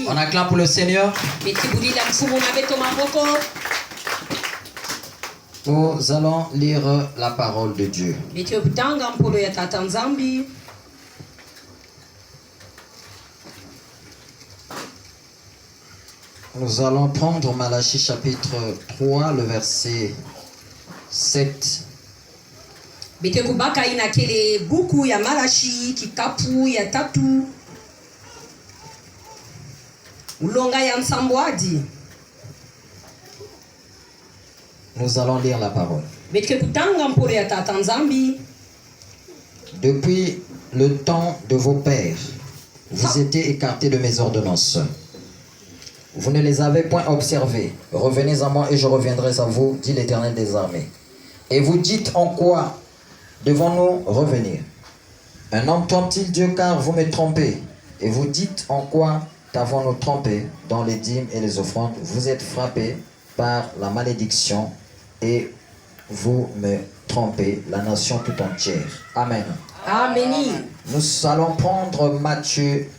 On acclame pour le Seigneur. Nous allons lire la parole de Dieu. Nous allons prendre Malachie chapitre 3, le verset 7. Nous allons lire la parole. Depuis le temps de vos pères, vous étiez écartés de mes ordonnances. Vous ne les avez point observées. Revenez à moi et je reviendrai à vous, dit l'Éternel des armées. Et vous dites en quoi devons-nous revenir? Un homme trompe-t-il Dieu car vous me trompez? Et vous dites en quoi t'avons-nous trompé? Dans les dîmes et les offrandes, vous êtes frappés par la malédiction et vous me trompez, la nation tout entière. Amen. Amen. Nous allons prendre Matthieu.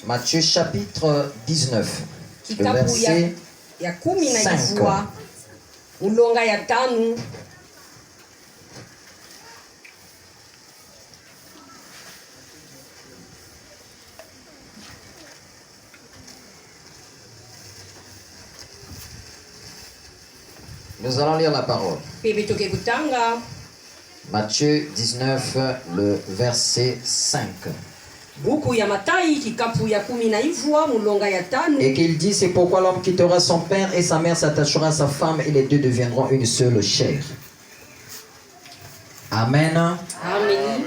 Matthieu chapitre 19, le verset 5. Nous allons lire la parole. Matthieu 19, le verset 5. Et qu'il dit, c'est pourquoi l'homme quittera son père et sa mère s'attachera à sa femme et les deux deviendront une seule chair. Amen. Amen.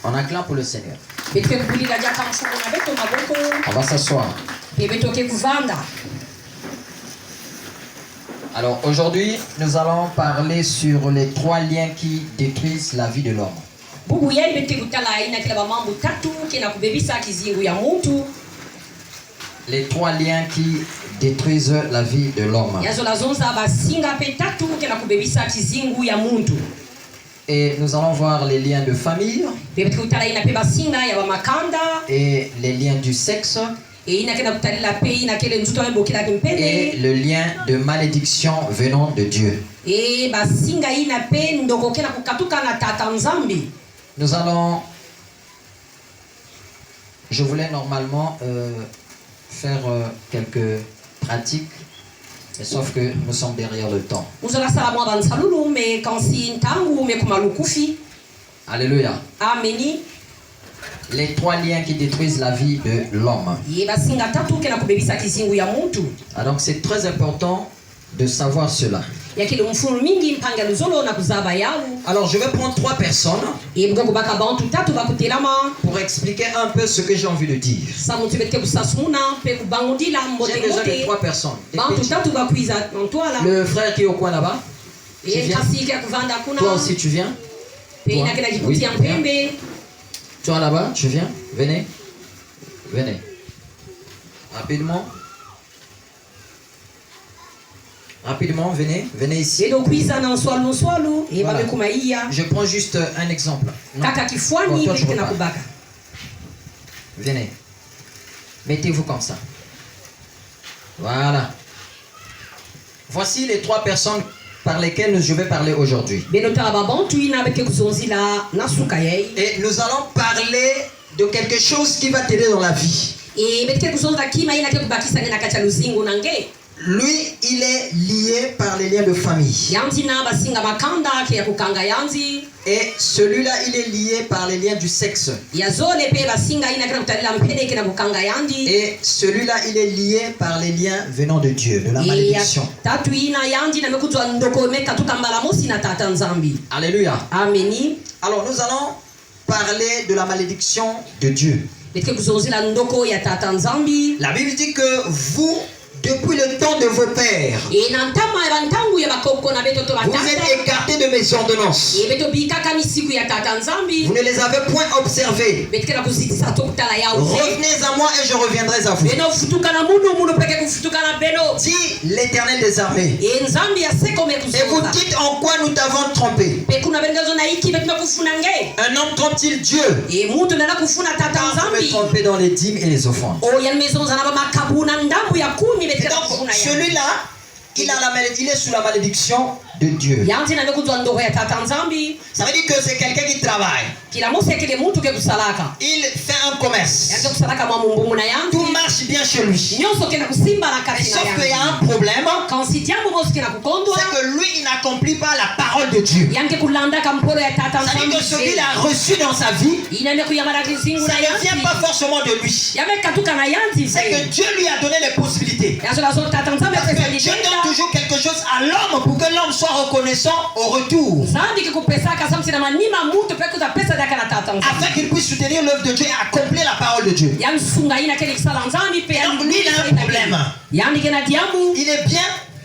On acclame pour le Seigneur. On va s'asseoir. Alors aujourd'hui, nous allons parler sur les 3 liens qui détruisent la vie de l'homme. Les 3 liens qui détruisent la vie de l'homme. Et nous allons voir les liens de famille et les liens du sexe et le lien de malédiction venant de Dieu. Nous allons... Je voulais normalement faire quelques pratiques, mais sauf que nous sommes derrière le temps. Alléluia. Amen. Les 3 liens qui détruisent la vie de l'homme. Donc c'est très important de savoir cela. Alors je vais prendre 3 personnes pour expliquer un peu ce que j'ai envie de dire. J'ai besoin de 3 personnes. Le frère qui est au coin là-bas. Toi aussi tu viens? Toi, oui, viens. Toi là-bas, tu viens? Venez. Venez. Rapidement. Rapidement, venez. Venez ici. Voilà. Je prends juste un exemple. Non. Bon, toi, tu repars. Venez. Mettez-vous comme ça. Voilà. Voici les 3 personnes par lesquelles je vais parler aujourd'hui. Et nous allons parler de quelque chose qui va t'aider dans la vie. Lui, il est lié par les liens de famille. Et celui-là, il est lié par les liens du sexe. Et celui-là, il est lié par les liens venant de Dieu, de la malédiction. Alléluia. Amen. Alors, nous allons parler de la malédiction de Dieu. La Bible dit que vous depuis le temps de vos pères, e na ntama ya bantangu ya bakoko na beto to vous batata êtes écartés de mes ordonnances. e beto bikaka misiku ya tata nzambi Vous ne les avez point observées. betekela kuzitisa tokutala yao Revenez à moi et je reviendrai à vous. beno futuka na mundu peke kufutuka na beno Dit l'Éternel des armées. e nzambi ya sekome Et vous kuzoza dites en quoi nous t'avons trompé. pe kuna bengezo na iki betume kufuna nge Un homme trompe-t-il Dieu? e mutu nana kufuna tata Vous me nzambi trompez dans les dîmes et les offrandes. o ya mezonza na bamakabu na ndambu ya kumi Et betekela donc, kufuna ya celui-là, il est sous la malédiction de Dieu. yanti na bekuzwa ndoko ya tata nzambi Ça veut dire que c'est quelqu'un qui travaille. kila musekele mutu ke kusalaka Il fait un commerce. yanke kusalaka mwa mumbumu na yanti Tout marche bien chez lui. nyonso kena kusimba na Mais kati na sauf qu'il y a yanti un problème, quand si jambo mosi kena kukondwa c'est que lui, il n'accomplit pas la parole de Dieu. yanke kulandaka mpolo ya tata Ça veut dire que ce qu'il nzambi a reçu dans sa vie, inane kuyamara kizingu ça na ne vient pas yanti forcément de lui. yamekatuka na yanti C'est que Dieu lui a donné les possibilités. yazola zo tata nzambi Parce apesa que Dieu donne litenda toujours quelque chose à l'homme pour que l'homme soit reconnaissant au retour. nzambi kikupesaka samsina manima mutu pe kuzapesa daka na tata nzambi Afin qu'il puisse soutenir l'œuvre de Dieu et accomplir la parole de Dieu. yansunga ina kele kisala nzambi pe Donc lui, il a un problème. yani kena diamu Il est bien,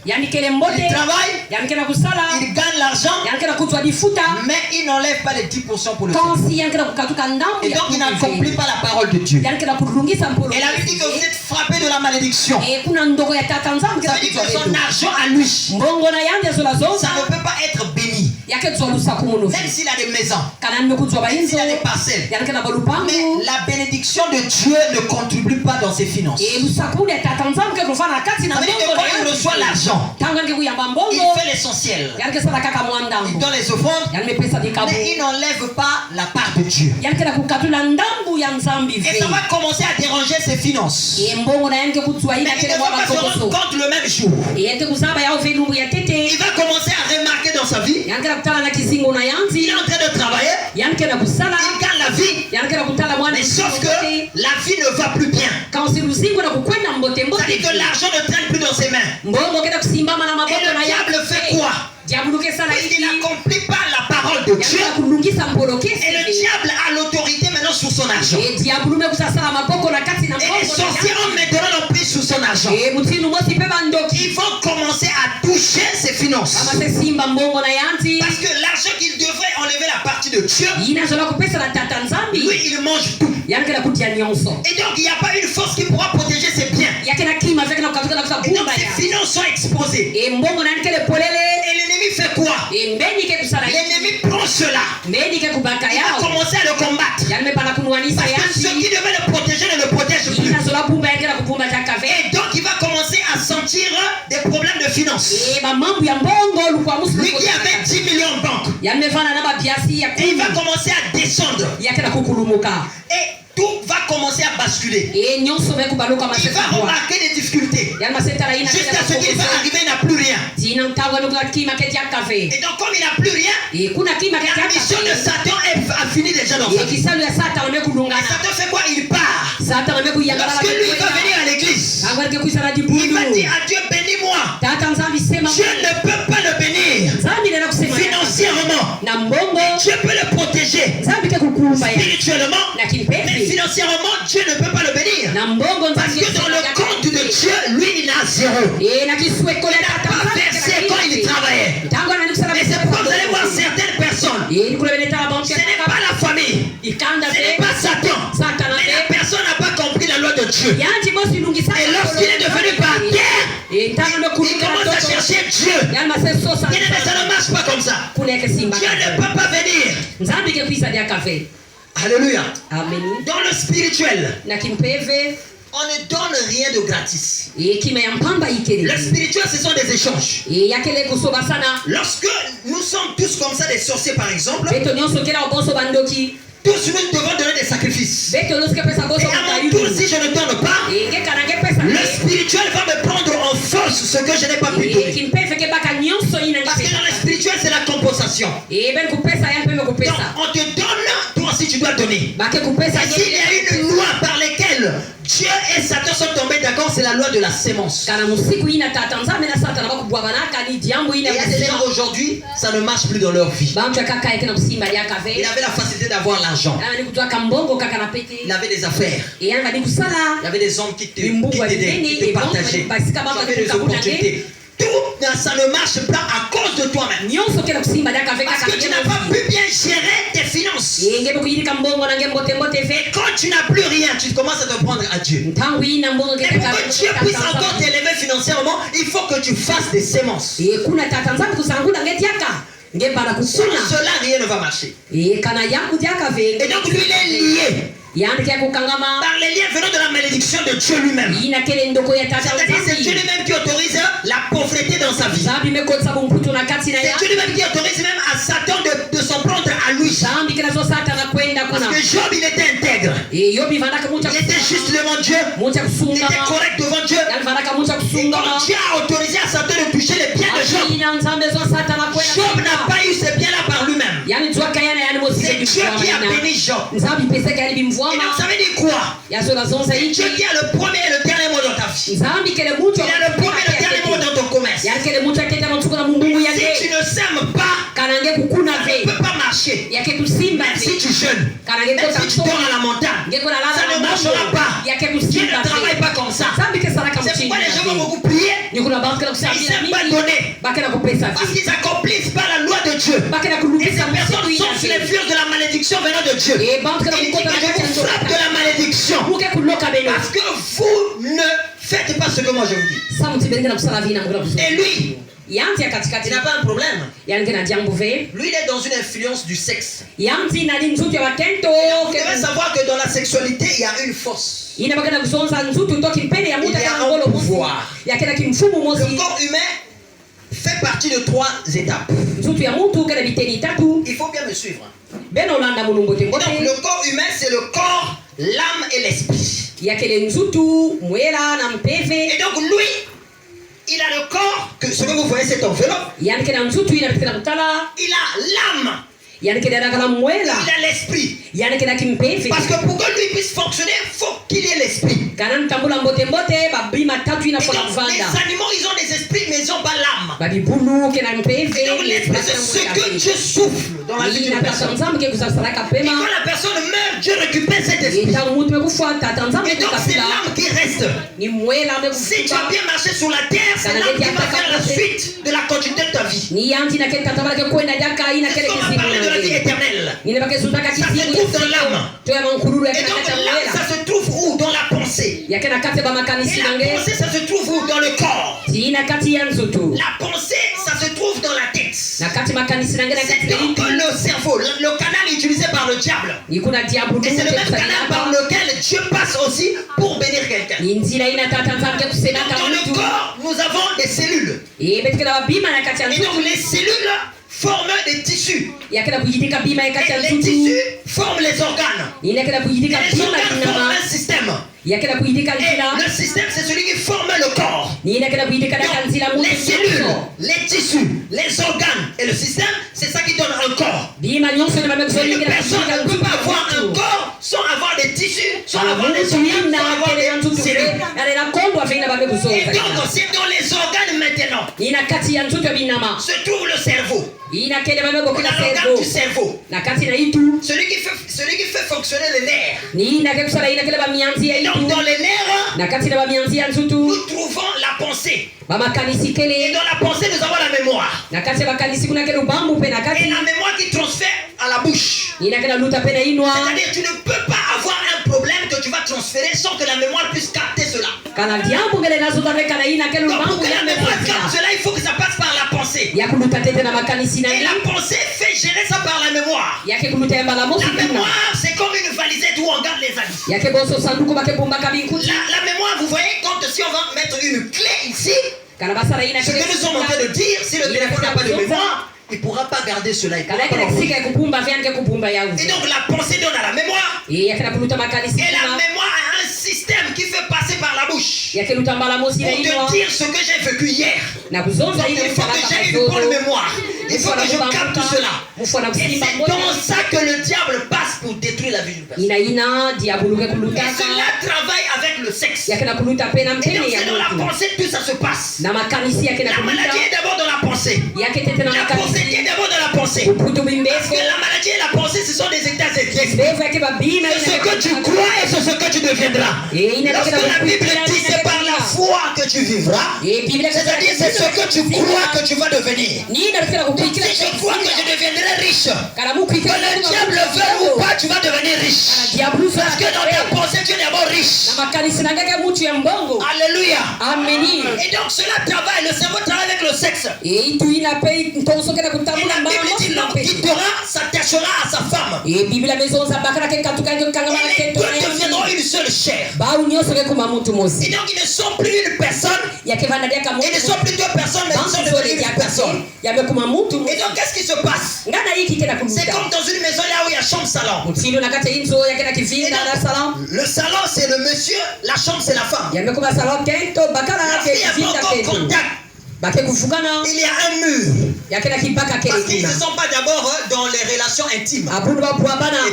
yani kele mbote il travaille, yani kena kusala il gagne l'argent, yani kena kutwa difuta mais il n'enlève pas les 10% pour le quand Seigneur. si yani kena kukatuka ndambu Et donc il n'accomplit pas la parole de Dieu. yani kena kulungisa mpolo Et la Bible dit que vous êtes frappé de la malédiction. e kuna ndoko ya tata nzambi Ça kena veut dire kutwa que son betu argent à lui, mbongo na yandi azola ça zoza ne peut pas être béni. yake zwa lusaku munu Même s'il a des maisons, kana nime kutwa même bahinzo s'il a des parcelles. yani kena balupangu Mais la bénédiction de Dieu ne contribue pas dans ses finances. e lusaku ya tata nzambi ke kufana kati na Ça veut dire que mbongo quand na il yandi reçoit l'argent, tanga nke kuyamba il mbongo fait l'essentiel. yani ke sala kaka Il mwandambu donne les offrandes, yani mepesa dikabu mais il n'enlève pas la part de Dieu. yani kena kukatula ndambu ya nzambi Et ça ve va commencer à déranger ses finances. e mbongo na yani ke kutwa Mais ina il kele ne va mwa pas se rendre bakokoso compte le même jour. e yente kusaba yao ve lumbu ya Il tete va commencer à remarquer dans sa vie, yani kena kutala na kizingo na il yanzi est en train de travailler, yani kena kusala il gagne la vie, yani kena kutala mwana mais sauf que la vie ne va plus bien. quand si luzingo na kukwenda mbote Ça mbote dit que l'argent ne traîne plus dans ses mains. mbongo kena kusimbama na Et maboko le na diable fait quoi? diabuluke sana Puisqu'il hiki n'accomplit pas la parole de Dieu, yani kulungisa mpolo et le kesi diable a l'autorité maintenant sur son argent. e diabulume kusasala maboko na kati na Et les mbongo sorciers ont maintenant l'emprise sur son argent. e mutinu mosi pe bandoki Ils vont commencer à toucher ses finances. kama se simba mbongo na yanti Parce que l'argent qu'il devrait enlever la partie de Dieu, inazola kupesa na tata nzambi lui, il mange tout. yani kena kutia nyonso Et donc, il n'y a pas une force qui pourra protéger ses biens. yake na kima veke na kukatuka na Et donc, kusabumba ses ya finances sont exposées. e mbongo na yani kele polele Et l'ennemi fait quoi? e mbeni ke kusala L'ennemi prend cela. mbeni ke kubaka Il va yao commencer à le combattre. yani mepana kunuanisa Parce que ceux yanti qui devaient le protéger ne le protègent plus. inazola bumba yake na kupumba jakave Et donc, il va commencer à sentir des problèmes de finances. e bamambu ya mbongo lukwamusi Lui qui avait 10 millions en banque. yani mefana na babiasi ya Et il va kumi commencer à descendre. yake na kukulumuka Et tout va commencer à basculer. e nyonso mekubaluka Il va maseta remarquer des difficultés. yani masetala ina Jusqu'à ce qu'il va arriver, il n'a plus rien. tina mtago amekuwa kima keti ya kave Et donc, comme il n'a plus rien, e kuna kima keti la ya mission de kave Satan a fini déjà dans sa e vie. kisalu ya sata Et wamekulungana Satan fait quoi? Il part. sata wamekuyangala Lorsque lui va venir à l'église, agwarike kuisana il dibundu va dire à Dieu, bénis-moi. tata nzambi sema Dieu ne peut pas le bénir nzambi nena kusema financièrement. na mbongo Dieu peut le protéger nzambi ke kukumba ya spirituellement, na mais kimpepe financièrement, Dieu ne peut pas le bénir. na mbongo Parce nzambi que dans le compte de Dieu, lui, il a zéro. e na kiswekole Il n'a pas versé quand il travaillait. tango na nikusala Et c'est pourquoi vous allez voir certaines personnes. e nikule beneta banque Ce n'est pas la famille. ikanda Ce n'est pe pas Satan. satana Mais la pe personne n'a pas compris la loi de Dieu. yanti bosi lungisa Et lorsqu'il est devenu par terre, e tango il commence à chercher Dieu. yani maseso Bien aimé, ça ne marche pas comme ça. kuneke simba Dieu ne peut pas venir. nzambi ke kuisa dia kafe Alléluia. amen Dans le spirituel, na kimpeve on ne donne rien de gratis. e kima ya mpamba Le ikele spirituel, ce sont des échanges. e yakele kusoba sana Lorsque nous sommes tous comme ça, des sorciers par exemple, beto nyonso kela oboso bandoki tous nous devons donner des sacrifices. beto nyonso ke pesa Et boso à mon tour, si je ne donne pas, e ke kana ke pesa le spirituel va me prendre en force ce que je n'ai pas pu e donner. kimpefe ke baka nyonso ina Parce que dans le spirituel, c'est la compensation. e ben kupesa yani peme Donc, kupesa on te donne, toi aussi tu dois donner. bake kupesa Et s'il y a une loi par laquelle Dieu et Satan sont tombés d'accord, c'est la loi de la sémence. kana musiku ina tatanza mena satana bakubwabanaka ni diambo Et il ina y a des gens aujourd'hui, ça ne marche plus dans leur vie. bantu kaka yake na kusimba ya Il kave avait la facilité d'avoir l'argent. ana ni kutwa kambongo kaka na pete Il avait des affaires. et anga ni Il y kusala avait des hommes qui te Bimbugu t'aidaient, qui te et partageaient. donc, Tu avais des opportunités. Tout ça ne marche pas à cause de toi-même. nyonso kena kusimba ya kave Parce kaka que tu n'as pas pu bien gérer tes finances. yenge bokuyiri kambongo na ngembo tembo teve Et quand tu n'as plus rien, tu commences à te prendre à Dieu. ntangu ina mbongo Et pour que Dieu puisse encore t'élever financièrement, il faut que tu fasses des sémences. e kuna tatanza kusangula ngetiaka ngembala Sans kusuna cela, rien ne va marcher. e kana yangu diaka ve Et donc lui, il est lié yande kya kukangama par les liens venant de la malédiction de Dieu lui-même. ina kele ndoko ya C'est-à-dire c'est Dieu tatanza lui-même qui autorise la pauvreté dans sa vie. zambi mekotsa kumputu na kati na C'est ya Dieu lui-même qui autorise même à Satan de s'en prendre à lui. zambi kila zo satana kwenda Parce kuna que Job, il était intègre. e yobi vanaka mucha Il était juste devant Dieu. mucha Il kusunga était correct devant Dieu. yani vanaka mucha Et kusunga quand Dieu a autorisé à Satan de toucher les biens de Job, ina nzambe zo satana Job kwenda n'a pas eu ces biens-là par lui-même. yani jua kayana yani C'est mosike Dieu qui a béni Job. nzambi pesa kali Et bimvwama donc ça veut dire quoi? ya zo la zonza C'est ichi Dieu qui a le premier et le dernier mot dans ta vie. nzambi kele mucho Il a le premier et le dernier mot dans ton commerce. yani kele mucho aketa matuko na mungu Si yake tu ne sèmes pas, kanange kukuna ça ne ve peut pas marcher. yake kusimba Même si ve tu jeûnes, kanange même kota si tu dors à la montagne, ngeko na ça lala ne marchera pas. yake Dieu kusimba ne travaille pas comme ça. nzambi kesala kama C'est pourquoi les gens vont chini beaucoup prier. ni kuna bantu kala Ils kusambia n'aiment pas mingi donner. bakena kupesa Parce ve qu'ils n'accomplissent pas la loi de Dieu. bakena Et kulubisa ces personnes sont sur les furs de la malédiction venant de Dieu. e bantu kala Il dit que kukota na je kati vous frappe de la malédiction. muke kuloka beno Parce que vous ne faites pas ce que moi je vous dis. sa mutibenge na kusala vina mukula kuzo Et lui, yanti ya il katikati n'a pas un problème. yani kena jambo ve Lui, il est dans une influence du sexe. yanti nali nzutu ya bakento Vous devez savoir que dans la sexualité, il y a une force. ina bakena kuzonza nzutu toki mpele ya muta Il y a kana un ngolo mosi pouvoir. yakena kimfumu Le mosi corps humain fait partie de 3 étapes. nzutu ya mutu kena biteni tatu Il faut bien me suivre. beno landa mulungu Donc, tengote le corps humain, c'est le corps, l'âme et l'esprit. yakele nzutu mwela na mpeve Et donc, lui, il a le corps, ce que vous voyez, cette enveloppe. yani kena nzutu ina bitina kutala Il a l'âme, yani kena nakala mwela il a l'esprit. yani kena kimpeve Parce que pour que lui puisse fonctionner, il faut qu'il y ait l'esprit. kana ntambula mbote mbote babima tatu Et ina donc, fona les kuvanda animaux, ils ont des esprits, mais ils n'ont pas l'âme. babibulu kena mpeve Et donc, l'esprit, c'est ce que Dieu souffle dans la vie d'une inataka personne. nzambe ke kuzasalaka Et pema quand la personne meurt, Dieu récupère cet esprit. ita mutu mekufuata tanzambe Et donc, c'est kukafila l'âme qui reste. ni mwela Si tu as mekufuta bien marché sur la terre, c'est l'âme qui va faire la suite de la continuité de ta vie. ni yanti na kele tataba ke kwenda jaka ina kele On va kizimu parler de la vie na éternelle. ni ne bakesutaka Ça se kizimu trouve dans l'âme. to ya mankululu ya Et kena donc kata l'âme, mwela ça se trouve où? Dans la pensée. ya kena kate ba Et makanisi la nange pensée, ça se trouve où? Dans le corps. tina kati ya nzutu La pensée, ça se trouve dans la tête. na kati makanisi nange na C'est kati donc lipi le cerveau, le canal utilisé par le diable. ni kuna diabulu Et c'est le même canal par kusalaka lequel Dieu passe aussi pour bénir quelqu'un. ni nzira ina tata nzambe kusenaka Dans le mtu corps, nous avons des cellules. betikela babima na kati ya Et donc nzutu les cellules forment des tissus. yakela kuyitika bima ya kati ya Et les nzutu tissus forment les organes. inakela Et kuyitika les bima organes forment binama un système. yakela kuyitika Et nzila le système, c'est celui qui forme le corps. ni inakela kuyitika daka nzila Donc, les mutu cellules, nyonso les tissus, les organes et le système, c'est ça qui donne un corps. bima nyonso ni Et une bamekuzolingira personne ne peut pas avoir un corps sans avoir des tissus, sans avoir des organes, sans avoir des cellules. alela kondo afeina Et bamekuzonza donc, c'est dans les organes maintenant ina kati ya nzutu ya binama se trouve le cerveau. ina kele On a bamekokila l'organe du servo cerveau. na kati na itu Celui qui fait fonctionner les nerfs. ni inake kusala ina kele bamianzi ya Et donc, itu dans les nerfs, na kati na bamianzi ya nzutu nous trouvons la pensée. bamakanisi Et kele dans la pensée, nous avons la mémoire. na kati ya bakanisi kuna kele ubambu pe na Et kati la mémoire qui transfère à la bouche. ina kele luta pe na inwa C'est-à-dire, tu ne peux pas avoir un problème que tu vas transférer sans que la mémoire puisse capter cela. kana diambo ngele nazuta pe kana ina kele Donc, pour ubambu que la ya mémoire capte mekuzia cela, il faut que ça passe par la pensée. ya kuluta tete na makanisi Et nangi la pensée fait gérer ça par la mémoire. yake kuluta ya mbala mosi La kuna mémoire, c'est comme une valisette où on garde les habits. yake boso sanduku bakebumbaka binkuti La mémoire, vous voyez, quand si on va mettre une clé ici, kana basala ina ce kele que nous sommes en train de dire, si le téléphone n'a pas de mémoire, il ne pourra pas garder cela. Il pourra kana pas kele l'envoyer. kisika kupumba vyanke kupumba ya Et uzi donc la pensée donne à la mémoire. yake na kuluta makanisi Et la kuna mémoire a un système qui fait passer par la bouche. yake luta mbala mosi na Pour inwa te dire ce que j'ai vécu hier. na kuzonza Donc ile il faut que j'ai une bonne mémoire. Il faut que je capte cela. Et c'est dans ça que le diable passe pour détruire la la vie d'une personne. inaina diabuluke Et kulutaka cela travaille avec le sexe. yakena kuluta pena Et mpene donc ya c'est dans la mutu pensée que tout ça se passe. na makanisi yakena La kuluta maladie est d'abord dans la pensée. yake tete na La pensée makanisi est d'abord dans la pensée. uputu Parce bimbefo que la maladie et la pensée, ce sont des états d'esprit. bevo yake babima C'est ce que tu crois et c'est ce que tu deviendras. Lorsque la Bible dit c'est par la foi que tu vivras, c'est-à-dire c'est ce que tu crois que tu vas devenir. Donc si je crois que je deviendrai riche, que le diable le veuille ou pas, tu vas devenir riche. Parce que dans ta pensée, tu es d'abord riche. Alléluia. Et donc cela travaille, le cerveau travaille avec le sexe. Et la Bible dit l'homme quittera, s'attachera à sa femme. Et les deux deviendront une seule chair. Et donc ils ne sont plus une personne. Ils ne sont plus deux personnes, mais ils sont devenus une personne. Et donc qu'est-ce qui se passe? C'est comme dans une maison là où il y a chambre-salon. Le salon c'est le monsieur, la chambre c'est la femme. La fille a pas encore contact. Il y a un mur. Parce qu'ils ne sont pas d'abord dans les relations intimes. Et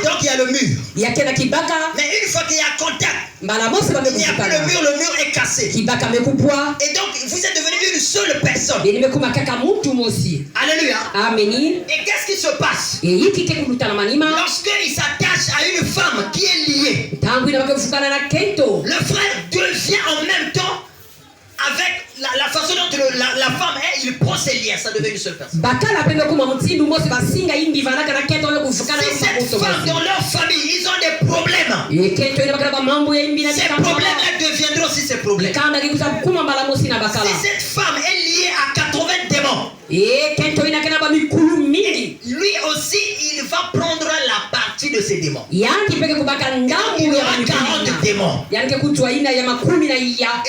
donc il y a le mur. Mais une fois qu'il y a contact, il n'y a plus le mur est cassé. Et donc vous êtes devenus une seule personne. Alléluia. Et qu'est-ce qui se passe? Lorsqu'il s'attache à une femme qui est liée, le frère devient en même temps avec la façon dont la femme est, il prend ses liens, ça devient une seule personne. Si cette femme dans leur famille, ils ont des problèmes, ces problèmes deviendront aussi ces problèmes. Si cette femme est liée à 80 démons, lui aussi il va prendre la partie de ces démons. Il y aura 40 démons. Et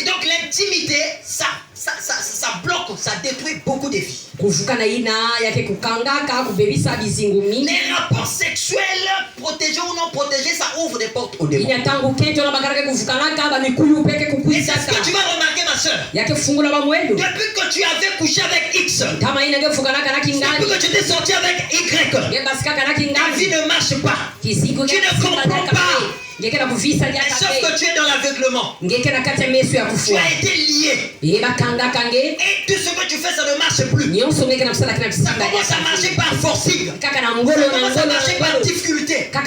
donc l'intimité, ça bloque, ça détruit beaucoup de vies. Les rapports sexuels, protégés ou non protégés, ça ouvre des portes aux démons. Et c'est ce que tu vas remarquer, ma soeur. Depuis que tu avais couché avec X, depuis que tu t'es sorti avec Y, ta vie ne marche pas. Tu ne comprends pas. Et sauf que tu es dans l'aveuglement. Tu as été lié. Et tout ce que tu fais, ça ne marche plus. Ça commence à marcher par forcing. Ça commence à marcher par difficulté. Tu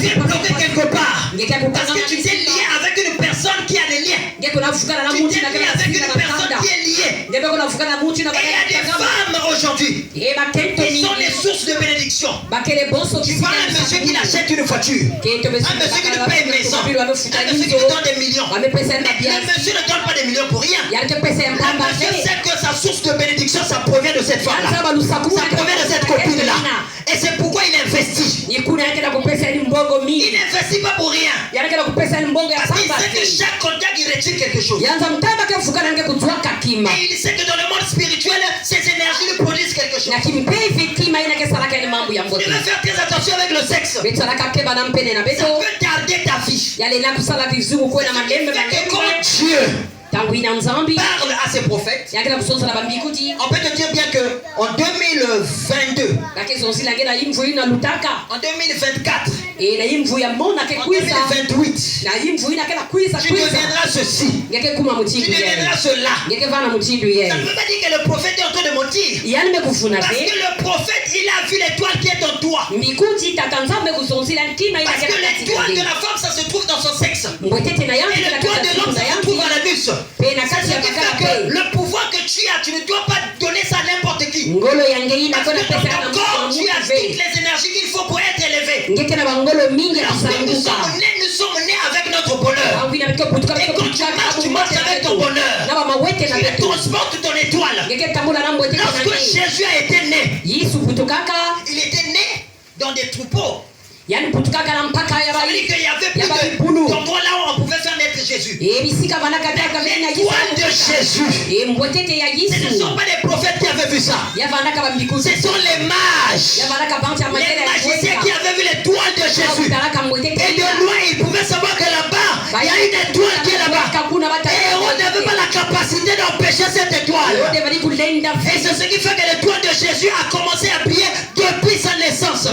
es bloqué quelque part. Parce que tu t'es lié avec une personne qui a des liens. Tu t'es lié avec une personne qui est liée. Et il y a des femmes aujourd'hui qui sont les sources de bénédiction. Tu vois un monsieur qui achète une voiture, un monsieur qui ne paye une maison, un monsieur qui te donne des millions. Mais le monsieur ne donne pas des millions pour rien. Le monsieur sait que sa source de bénédiction, ça provient de cette femme-là. Ça provient de cette copine-là. Et c'est pourquoi il investit. Il n'investit pas pour rien. Parce qu'il sait que chaque contact, il retire quelque chose. Et il sait que dans le monde spirituel, ces énergies lui produisent quelque chose. Tu veux faire très attention avec le sexe. Ça peut tarder ta vie. Quand Dieu parle à ses prophètes, on peut te dire bien que en 2022, en 2024, en 2028, tu deviendras ceci, tu deviendras cela. Ça ne veut pas dire que le prophète est en train de mentir. Parce que le prophète, il a vu l'étoile qui est en toi. Parce que l'étoile de la femme, ça se trouve dans son sexe. Et l'étoile de l'homme, ça se trouve à l'anus. C'est ce qui fait que le pouvoir que tu as, tu ne dois pas donner ça à n'importe qui. Parce que dans ton corps, tu as toutes les énergies qu'il faut pour être élevé. Lorsque nous sommes nés avec notre bonheur. Et quand tu marches avec ton bonheur. Tu transportes ton étoile. Lorsque Jésus a été né, il était né dans des troupeaux. Ça veut dire qu'il y avait plus d'endroits là où on pouvait faire naître Jésus. L'étoile de Jésus. Ce ne sont pas les prophètes qui avaient vu ça. Ce sont les mages. Les magiciens qui avaient vu l'étoile de Jésus. Et de loin, ils pouvaient savoir que là-bas, il y a une étoile qui est là-bas. Et on n'avait pas la capacité d'empêcher cette étoile. Et c'est ce qui fait que l'étoile de Jésus a commencé à briller depuis sa naissance.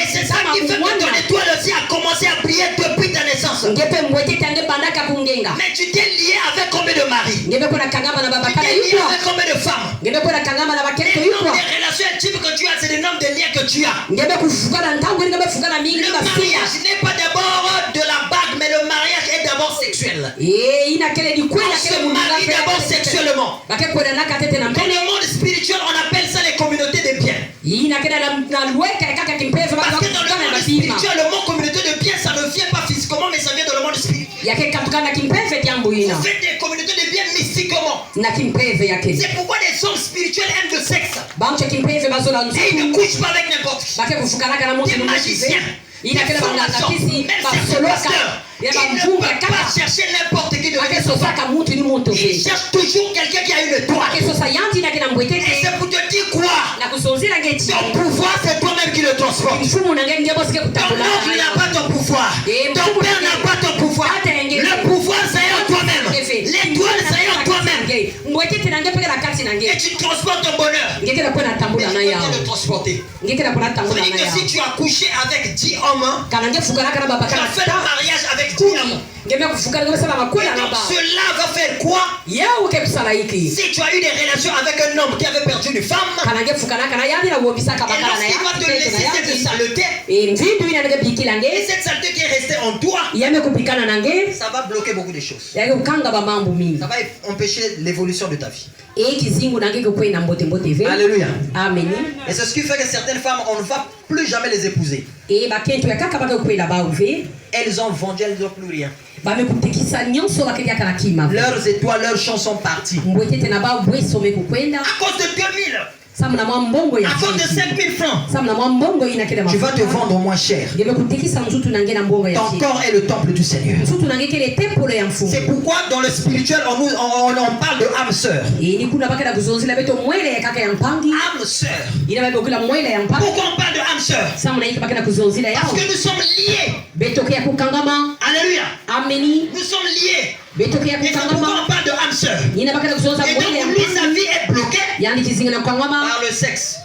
Et c'est ça qui fait que ton étoile aussi a commencé à prier depuis ta naissance. Mais tu t'es lié avec combien de maris? Tu t'es lié avec combien de femmes? Les noms des relations intimes que tu as, c'est les noms des liens que tu as. Le mariage n'est pas d'abord de la bague, mais le mariage est d'abord sexuel. On se marie d'abord sexuellement. Dans le monde spirituel, on appelle ça les communautés de biens. Parce que dans le monde spirituel, le mot communauté de biens, ça ne vient pas physiquement, mais ça vient dans le monde spirituel. Vous faites des communautés de biens mystiquement. C'est pourquoi les hommes spirituels aiment le sexe. Et ils ne couchent pas avec n'importe qui. Des magiciens, des formations, même certains pasteurs. Il ne peut pas chercher n'importe qui de il cherche toujours quelqu'un qui a eu le droit. Et c'est pour te dire quoi? Ton pouvoir, c'est toi-même qui le transporte. Ton oncle n'a pas ton pouvoir. Ton père n'a pas ton pouvoir. Le pouvoir, c'est en toi-même. L'étoile, c'est en toi-même. Et tu transportes ton bonheur. Et tu peux le transporter. C'est-à-dire que si tu as couché avec 10 hommes, tu as fait le mariage avec 10 hommes. Et donc cela va faire quoi? Si tu as eu des relations avec un homme qui avait perdu une femme, et lorsqu'il va te laisser cette saleté, et cette saleté qui est restée en toi, ça va bloquer beaucoup de choses. Ça va empêcher l'évolution de ta vie. Alléluia. Amen. Et c'est ce qui fait que certaines femmes, on ne va plus jamais les épouser. Elles ont vendu, elles n'ont plus rien. Leurs étoiles, leurs chances sont parties. À cause de 2000. À cause de 5000 francs, tu vas te vendre moins cher. Ton corps est le temple du Seigneur. C'est pourquoi dans le spirituel, on parle de âme sœur. Âme sœur. Pourquoi on parle de âme sœur? Parce que nous sommes liés. Alléluia. Nous sommes liés. Et c'est pourquoi on parle de âme sœur. Et donc lui, sa vie est bloquée par le sexe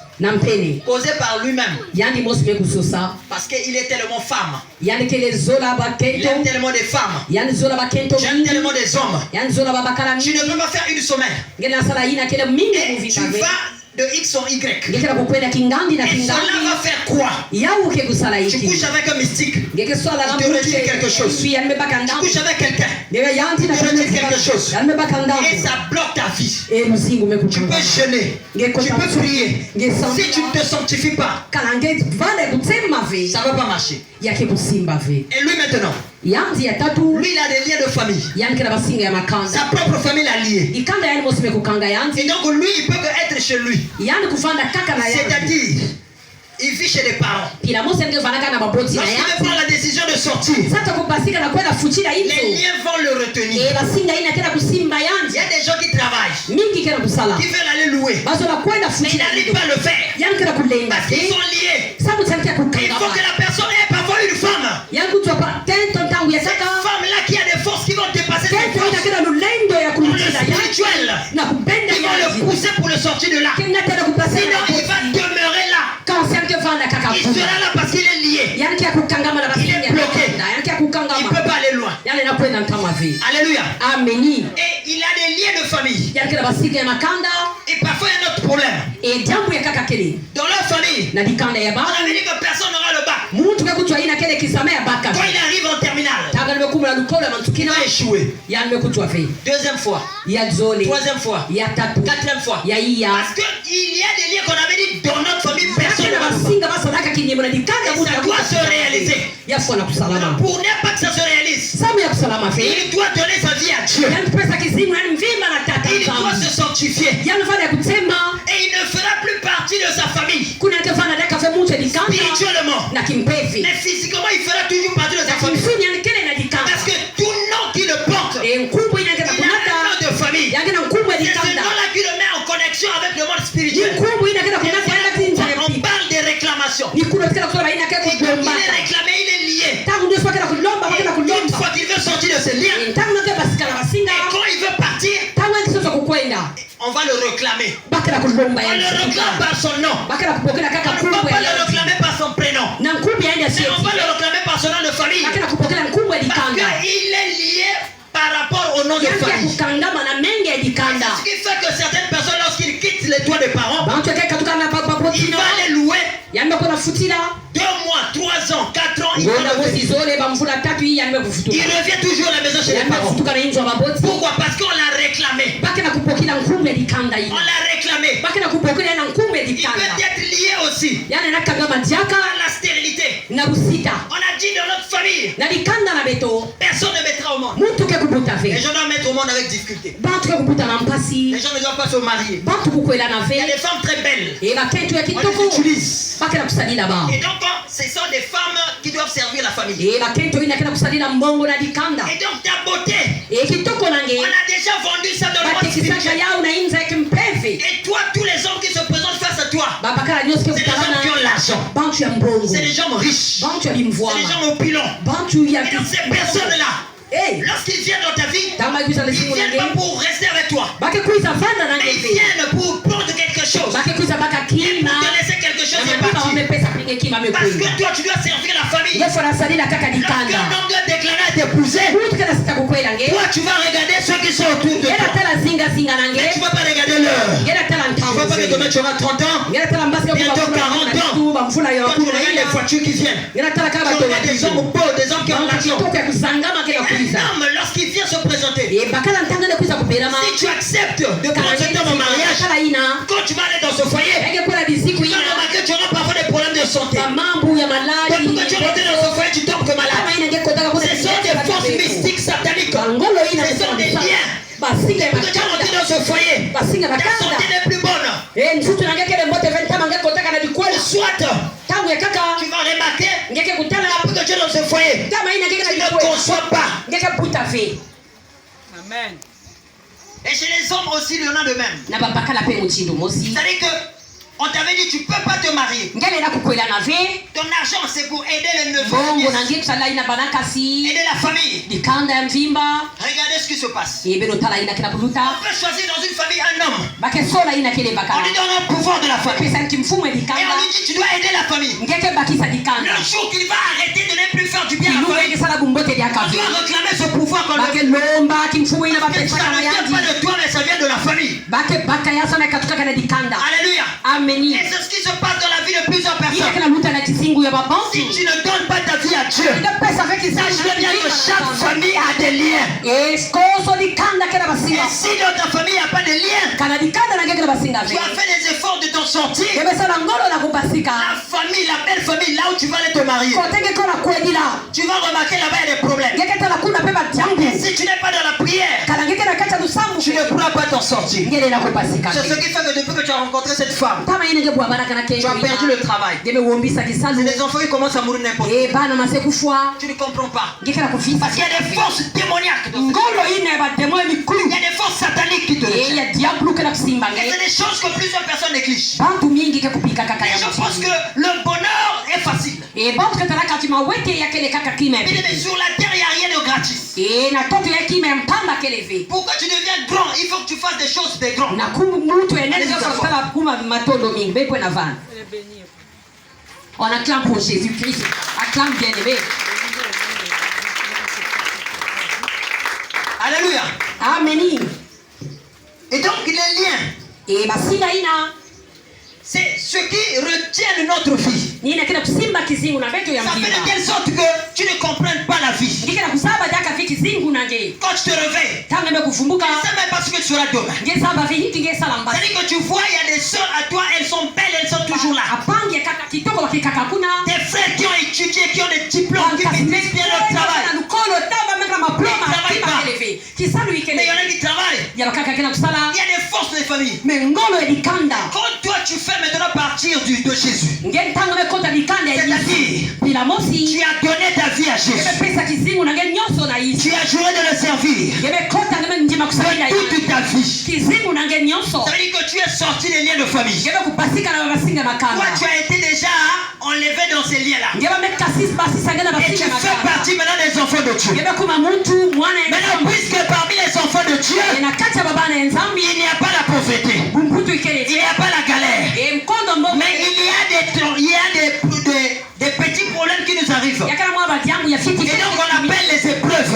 causé par lui-même. Parce qu'il est tellement femme. Il aime tellement des femmes. J'aime tellement des hommes. Tu ne peux pas faire une sommaire. Et tu vas de X en Y. Et cela va faire quoi? Tu couches avec un mystique. Il te retire quelque chose. Tu couches avec quelqu'un. Il te retire quelque chose. Et ça bloque ta vie. Tu peux jeûner. Tu peux prier. Si tu ne te sanctifies pas, ça ne va pas marcher. Et lui maintenant, lui il a des liens de famille. Sa propre famille l'a lié. Et donc lui il peut être chez lui. C'est-à-dire, il vit chez les parents. Lorsqu'il veut prendre la décision de sortir, les liens vont le retenir. Il y a des gens qui travaillent, qui veulent aller louer, mais ils n'arrivent pas à le faire parce qu'ils sont liés. Il faut que la personne ait parfois une femme. Cette femme-là qui a des forces qui vont dépasser ses forces. Dans le spirituel, qui vont le pousser pour le sortir de là. Sinon, il va demeurer là. Il sera là parce qu'il est lié. Il est bloqué. Il ne peut pas aller loin. Alléluia. Amen. Et il a des liens de famille. Et parfois il y a un autre problème. Dans leur famille, on avait dit que personne n'aura le bac. Quand il arrive en terminale, il va échouer. Deuxième fois, troisième fois, quatrième fois. Parce qu'il y a des liens qu'on avait dit dans notre famille, personne n'aura le bac. Et ça doit se réaliser. Alors pour ne pas que ça se réalise, il doit donner sa vie à Dieu. Il doit se sanctifier. Et il ne fera plus partie de sa famille. Spirituellement. Mais physiquement, il fera toujours partie de sa famille. Parce que tout nom qui le porte, il a un nom de famille. C'est ce nom-là qui le met en connexion avec le monde spirituel. On parle de réclamation. Il est réclamé, il est lié. Et une fois qu'il veut sortir de ce lien, et quand il veut partir, on va le réclamer. On le réclame par son nom. On ne va pas le réclamer par son prénom. Mais on va le réclamer par son nom 2 mois, 3 ans, 4 ans, il revient toujours à la maison chez les parents. Pourquoi? Parce qu'on l'a réclamé. On l'a réclamé. Il peut être lié aussi à la stérilité. On a dit dans notre famille, personne ne mettra au monde. Les gens doivent mettre au monde avec difficulté. Les gens ne doivent pas se marier. Il y a des femmes très belles. On les utilise. Et donc, ce sont des femmes qui doivent servir la famille. Et donc, ta beauté, on a déjà vendu ça dans le monde spirituel. Et toi, tous les hommes qui se présentent face à toi, c'est des hommes qui ont l'argent. C'est des gens riches. C'est des gens opulents. Et donc, ces personnes-là, lorsqu'ils viennent dans ta vie, ils ne viennent pas pour rester avec toi. Mais ils viennent pour prendre quelque chose. Et pour te laisser quelque chose et partir. Parce que toi, tu dois servir la famille. Lorsqu'un homme doit déclarer à t'épouser, toi, tu vas regarder ceux qui sont autour de toi. Mais tu ne vas pas regarder l'heure. Tu ne vas pas que demain tu auras 30 ans, bientôt 40 ans. Quand tu regardes les voitures qui viennent, tu regardes des hommes pauvres, des hommes qui ont l'argent. Un homme, lorsqu'il vient se présenter, si tu acceptes de prendre cet homme en mariage, quand tu vas aller dans ce foyer, tu vas remarquer que tu auras parfois des problèmes de santé. Pourquoi tu es rentré dans ce foyer, tu tombes malade. Ce sont des forces mystiques sataniques. Ce sont des liens. Quand tu es rentré dans ce foyer, ta santé n'est plus bonne. Soit tu vas remarquer que tu es dans ce foyer, tu ne conçois pas. Amen. Et chez les hommes aussi, il y en a de même. C'est-à-dire que on t'avait dit tu ne peux pas te marier. Ton argent c'est pour aider les neveux, aider la famille. Regardez ce qui se passe. On peut choisir dans une famille un homme. On lui donne un pouvoir de la famille. Et on lui dit tu dois aider la famille. Le jour qu'il va arrêter de ne plus faire du bien à la famille, on doit réclamer ce pouvoir qu'on lui donne. Parce que ça ne vient pas de toi mais ça vient de la famille. Alléluia. Et c'est ce qui se passe dans la vie de plusieurs personnes. Si tu ne donnes pas ta vie à Dieu, sache bien que chaque famille a des liens. Et si dans ta famille il n'y a pas de liens, tu as fait des efforts de t'en sortir. La famille, la belle famille, là où tu vas aller te marier, tu vas remarquer là-bas il y a des problèmes. Et si tu n'es pas dans la prière, tu ne pourras pas t'en sortir. C'est ce qui fait que depuis que tu as rencontré cette femme, tu as perdu le travail. C'est des enfants qui commencent à mourir n'importe où. Tu ne comprends pas. Parce qu'il y a des forces démoniaques. Il y a des forces sataniques qui te rejettent. Et c'est des choses que plusieurs personnes négligent. Et je pense que le bonheur est facile. Mais sur la terre, il n'y a rien de gratis. Pourquoi tu deviens grand? Il faut que tu fasses des choses de grand. On acclame pour Jésus-Christ. Acclame bien-aimé. Alléluia. Amen. Et donc les liens, c'est ce qui retient notre vie. Ça fait de telle sorte que tu ne comprennes pas la vie. Quand tu te réveilles, tu ne sais même pas ce que tu seras demain. C'est-à-dire que tu vois, il y a des soeurs à toi, elles sont belles, elles sont toujours là. Des frères qui ont étudié, qui ont des diplômes, qui maîtrisent bien leur travail. Ils ne travaillent pas. Mais il y en a qui travaillent. Il y a des forces de famille. Quand toi tu fais maintenant partir de Jésus, c'est-à-dire tu as donné ta vie à Jésus, tu as juré de le servir de toute ta vie. Ça veut dire que tu es sorti des liens de famille. Toi tu as été déjà enlevé dans ces liens-là. Et tu fais partie maintenant des enfants de Dieu. Maintenant, puisque parmi les enfants de Dieu, il n'y a pas la pauvreté, il n'y a pas la galère, mais il y a des petits problèmes qui nous arrivent. Et donc on appelle les épreuves.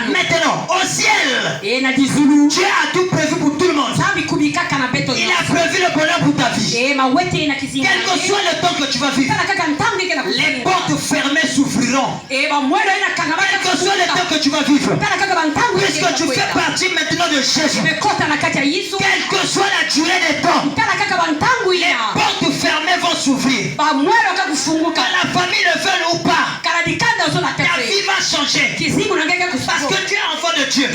Maintenant, au ciel, Dieu a tout prévu pour tout le monde. Il a prévu le bonheur pour ta vie. Quel que soit le temps que tu vas vivre, les portes fermées s'ouvriront. Quel que soit le temps que tu vas vivre, puisque tu fais partie maintenant de Jésus, quelle que soit la durée des temps, les portes fermées vont s'ouvrir. Quand la famille le veut ou pas, ta vie va changer. Parce que tu es enfant de Dieu.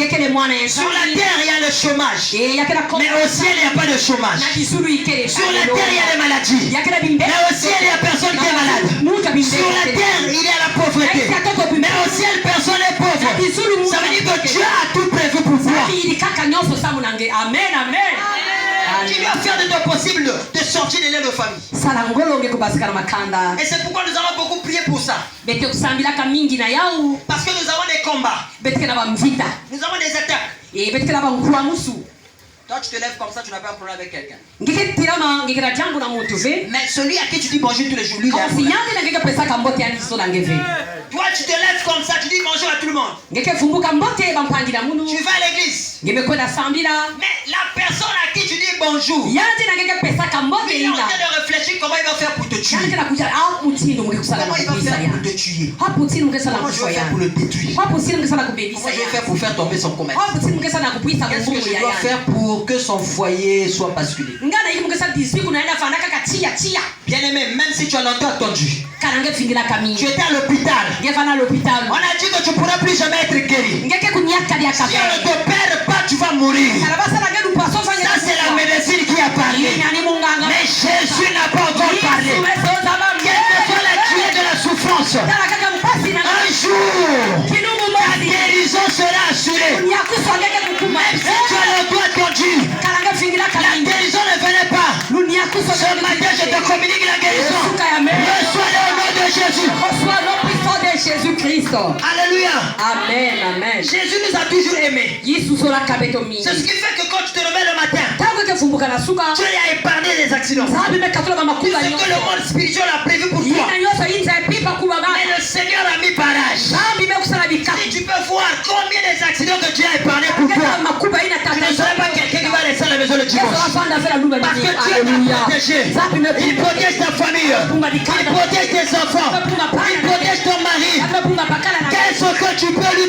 Sur la terre, il y a le chômage. Mais au ciel, il n'y a pas de chômage. Sur la terre, il y a des maladies. Mais au ciel, il n'y a personne qui est malade. Sur la terre, il y a la pauvreté. Mais au ciel, personne n'est pauvre. Ça veut dire que Dieu a tout prévu pour toi. Amen, amen. Tu dois faire de ton possible de sortir des liens de famille. Et c'est pourquoi nous allons beaucoup prier pour ça. Parce que nous avons des combats. Nous avons des attaques. Toi, tu te lèves comme ça, tu n'as pas un problème avec quelqu'un. Mais celui à qui tu dis bonjour tous les jours, lui, il a un problème. Toi, tu te lèves comme ça, tu dis bonjour à tout le monde. Tu vas à l'église. Mais la personne à qui tu dis bonjour, il est en train de réfléchir comment il va faire pour te tuer. Comment il va faire pour te tuer? Comment je vais faire pour le détruire? Comment je vais faire pour faire tomber son commerce? Qu'est-ce que je dois faire pour que son foyer soit basculé? Bien aimé, même si tu as longtemps attendu, tu étais à l'hôpital, on a dit que tu ne pourras plus jamais être guéri. Si on ne t'opère pas, tu vas mourir. Ça, c'est la médecine qui a parlé. Mais Jésus n'a pas encore parlé. Quelle que soit la durée de la souffrance, un jour, ta guérison sera assurée. Même si tu as longtemps attendu, la guérison ne venait pas. Ce matin, je te communique la guérison. Reçois-le au nom de Jésus. Jésus-Christ. Alléluia. Amen, amen. Jésus nous a toujours aimés. C'est ce qui fait que quand tu te réveilles le matin, Dieu a épargné les accidents. C'est ce que le monde spirituel a prévu pour toi. Mais le Seigneur a mis barrage. Si tu peux voir combien des accidents que Dieu a épargné pour toi, tu ne serais pas quelqu'un qui va rester à la maison le dimanche. Parce que Dieu t'a protégé. Il protège ta famille. Il protège tes enfants. Il protège ton mari. Qu'est-ce que tu peux lui